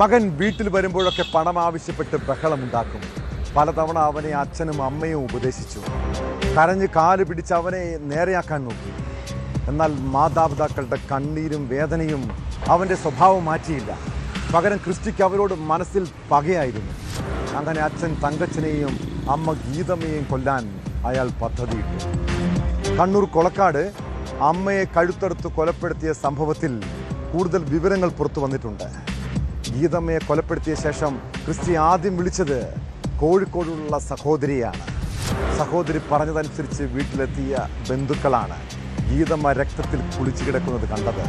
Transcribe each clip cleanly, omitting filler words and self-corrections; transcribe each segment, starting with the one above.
മകൻ വീട്ടിൽ വരുമ്പോഴൊക്കെ പണം ആവശ്യപ്പെട്ട് ബഹളമുണ്ടാക്കും. പലതവണ അവനെ അച്ഛനും അമ്മയും ഉപദേശിച്ചു. കരഞ്ഞ് കാല് പിടിച്ച് അവനെ നേരെയാക്കാൻ നോക്കി. എന്നാൽ മാതാപിതാക്കളുടെ കണ്ണീരും വേദനയും അവൻ്റെ സ്വഭാവം മാറ്റിയില്ല. പകരം ക്രിസ്റ്റിക്ക് അവരോട് മനസ്സിൽ പകയായിരുന്നു. അങ്ങനെ അച്ഛൻ തങ്കച്ചനെയും അമ്മ ഗീതമ്മയെയും കൊല്ലാൻ അയാൾ പദ്ധതിയിട്ടു. കണ്ണൂർ കൊളക്കാട് അമ്മയെ കഴുത്തറുത്ത് കൊലപ്പെടുത്തിയ സംഭവത്തിൽ കൂടുതൽ വിവരങ്ങൾ പുറത്തു വന്നിട്ടുണ്ട്. ഗീതമ്മയെ കൊലപ്പെടുത്തിയ ശേഷം ക്രിസ്റ്റി ആദ്യം വിളിച്ചത് കോഴിക്കോടുള്ള സഹോദരിയാണ്. സഹോദരി പറഞ്ഞതനുസരിച്ച് വീട്ടിലെത്തിയ ബന്ധുക്കളാണ് ഗീതമ്മ രക്തത്തിൽ കുളിച്ചു കിടക്കുന്നത് കണ്ടത്.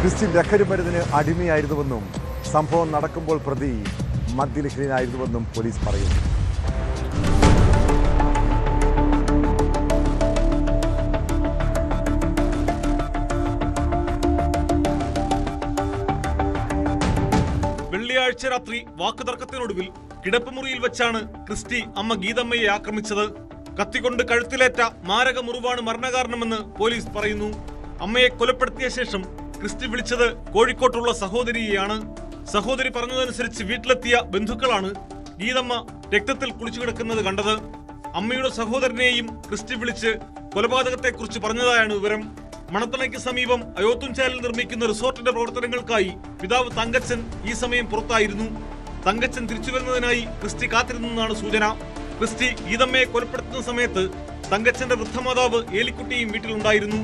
ക്രിസ്റ്റി ലഹരി മരുന്നിന് അടിമയായിരുന്നുവെന്നും സംഭവം നടക്കുമ്പോൾ പ്രതി മദ്യലഹരിയായിരുന്നുവെന്നും പോലീസ് പറയുന്നു. വെള്ളിയാഴ്ച രാത്രി വാക്കുതർക്കത്തിനൊടുവിൽ കിടപ്പുമുറിയിൽ വെച്ചാണ് ക്രിസ്റ്റി അമ്മ ഗീതമ്മയെ ആക്രമിച്ചത്. കത്തികൊണ്ട് കഴുത്തിലേറ്റ മാരക മുറിവാണ് മരണകാരണമെന്ന് പോലീസ് പറയുന്നു. അമ്മയെ കൊലപ്പെടുത്തിയ ശേഷം ക്രിസ്റ്റി വിളിച്ചത് കോഴിക്കോട്ടുള്ള സഹോദരിയെയാണ്. സഹോദരി പറഞ്ഞതനുസരിച്ച് വീട്ടിലെത്തിയ ബന്ധുക്കളാണ് ഗീതമ്മ രക്തത്തിൽ കുളിച്ചു കിടക്കുന്നത് കണ്ടത്. അമ്മയുടെ സഹോദരനെയും ക്രിസ്റ്റി വിളിച്ച് കൊലപാതകത്തെക്കുറിച്ച് പറഞ്ഞതായാണ് വിവരം. മണത്തണയ്ക്ക് സമീപം അയോത്തുംചാലിൽ നിർമ്മിക്കുന്ന റിസോർട്ടിന്റെ പ്രവർത്തനങ്ങൾക്കായി പിതാവ് തങ്കച്ചൻ ഈ സമയം പുറത്തായിരുന്നു. തങ്കച്ചൻ തിരിച്ചു വരുന്നതിനായി ക്രിസ്റ്റി കാത്തിരുന്നെന്നാണ് സൂചന. ക്രിസ്റ്റി ഗീതമ്മയെ കൊലപ്പെടുത്തുന്ന സമയത്ത് തങ്കച്ചന്റെ വൃദ്ധമാതാവ് ഏലിക്കുട്ടിയും വീട്ടിലുണ്ടായിരുന്നു.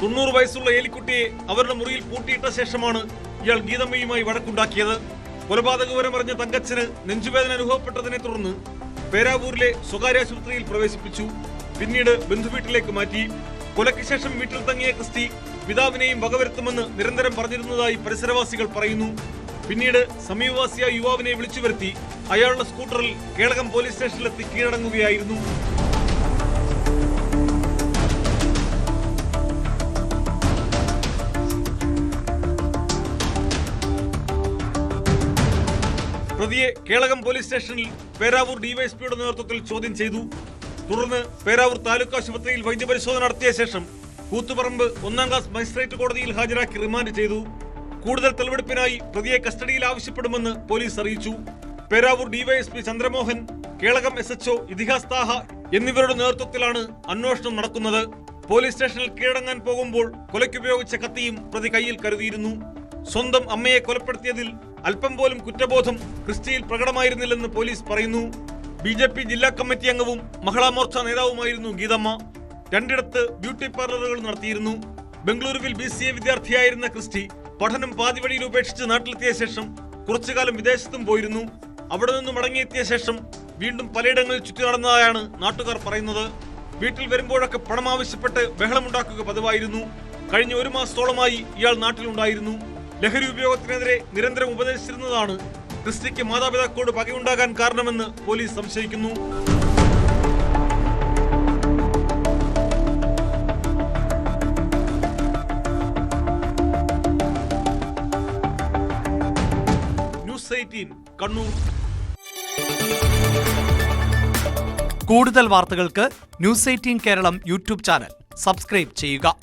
90 വയസ്സുള്ള ഏലിക്കുട്ടിയെ അവരുടെ മുറിയിൽ പൂട്ടിയിട്ട ശേഷമാണ് ഇയാൾ ഗീതമ്മയുമായി വഴക്കുണ്ടാക്കിയത്. കൊലപാതക വിവരം അറിഞ്ഞ തങ്കച്ചന് നെഞ്ചുവേദന അനുഭവപ്പെട്ടതിനെ തുടർന്ന് പേരാവൂരിലെ സ്വകാര്യ ആശുപത്രിയിൽ പ്രവേശിപ്പിച്ചു. പിന്നീട് ബന്ധുവീട്ടിലേക്ക് മാറ്റി. കൊലയ്ക്ക് ശേഷം വീട്ടിൽ തങ്ങിയ ക്രിസ്റ്റി പിതാവിനെയും വകവരുത്തുമെന്ന് നിരന്തരം പറഞ്ഞിരുന്നതായി പരിസരവാസികൾ പറയുന്നു. പിന്നീട് സമീപവാസിയായ യുവാവിനെ വിളിച്ചു വരുത്തി അയാളുടെ സ്കൂട്ടറിൽ കേളകം പോലീസ് സ്റ്റേഷനിലെത്തി കീഴടങ്ങുകയായിരുന്നു. പ്രതിയെ കേളകം പോലീസ് സ്റ്റേഷനിൽ പേരാവൂർ ഡിവൈഎസ്പിയുടെ നേതൃത്വത്തിൽ ചോദ്യം ചെയ്തു. തുടർന്ന് പേരാവൂർ താലൂക്ക് ആശുപത്രിയിൽ വൈദ്യപരിശോധന നടത്തിയ ശേഷം കൂത്തുപറമ്പ് 1ാം ക്ലാസ് മജിസ്ട്രേറ്റ് കോടതിയിൽ ഹാജരാക്കി റിമാൻഡ് ചെയ്തു. കൂടുതൽ തെളിവെടുപ്പിനായി പ്രതിയെ കസ്റ്റഡിയിൽ ആവശ്യപ്പെടുമെന്ന് പോലീസ് അറിയിച്ചു. പേരാവൂർ ഡിവൈഎസ്പി ചന്ദ്രമോഹൻ, കേളകം SHO ഇതിഹാസ് താഹ എന്നിവരുടെ നേതൃത്വത്തിലാണ് അന്വേഷണം നടക്കുന്നത്. പോലീസ് സ്റ്റേഷനിൽ കീഴടങ്ങാൻ പോകുമ്പോൾ കൊലയ്ക്കുപയോഗിച്ച കത്തിയും പ്രതി കയ്യിൽ കരുതിയിരുന്നു. സ്വന്തം അമ്മയെ കൊലപ്പെടുത്തിയതിൽ അല്പം പോലും കുറ്റബോധം ക്രിസ്റ്റിയിൽ പ്രകടമായിരുന്നില്ലെന്ന് പോലീസ് പറയുന്നു. BJP ജില്ലാ കമ്മിറ്റി അംഗവും മഹിളാ മോർച്ച നേതാവുമായിരുന്നു ഗീതമ്മ. 2 ഇടത്ത് ബ്യൂട്ടി പാർലറുകൾ നടത്തിയിരുന്നു. ബംഗളൂരുവിൽ BCA വിദ്യാർത്ഥിയായിരുന്ന ക്രിസ്റ്റി പഠനം പാതിവഴിയിൽ ഉപേക്ഷിച്ച് നാട്ടിലെത്തിയ ശേഷം കുറച്ചുകാലം വിദേശത്തും പോയിരുന്നു. അവിടെ നിന്നും മടങ്ങിയെത്തിയ ശേഷം വീണ്ടും പലയിടങ്ങളിൽ ചുറ്റി നടന്നതായാണ് നാട്ടുകാർ പറയുന്നത്. വീട്ടിൽ വരുമ്പോഴൊക്കെ പണം ആവശ്യപ്പെട്ട് ബഹളമുണ്ടാക്കുക പതിവായിരുന്നു. കഴിഞ്ഞ 1 മാസത്തോളമായി ഇയാൾ നാട്ടിലുണ്ടായിരുന്നു. ലഹരി ഉപയോഗത്തിനെതിരെ നിരന്തരം ഉപദേശിച്ചിരുന്നതാണ് ക്രിസ്റ്റിക്ക് മാതാപിതാക്കളോട് പകയുണ്ടാകാൻ കാരണമെന്ന് പോലീസ് സംശയിക്കുന്നു. ന്യൂസ് 18 കണ്ണൂർ. കൂടുതൽ വാർത്തകൾക്ക് news 18 Keralam YouTube channel subscribe ചെയ്യുക.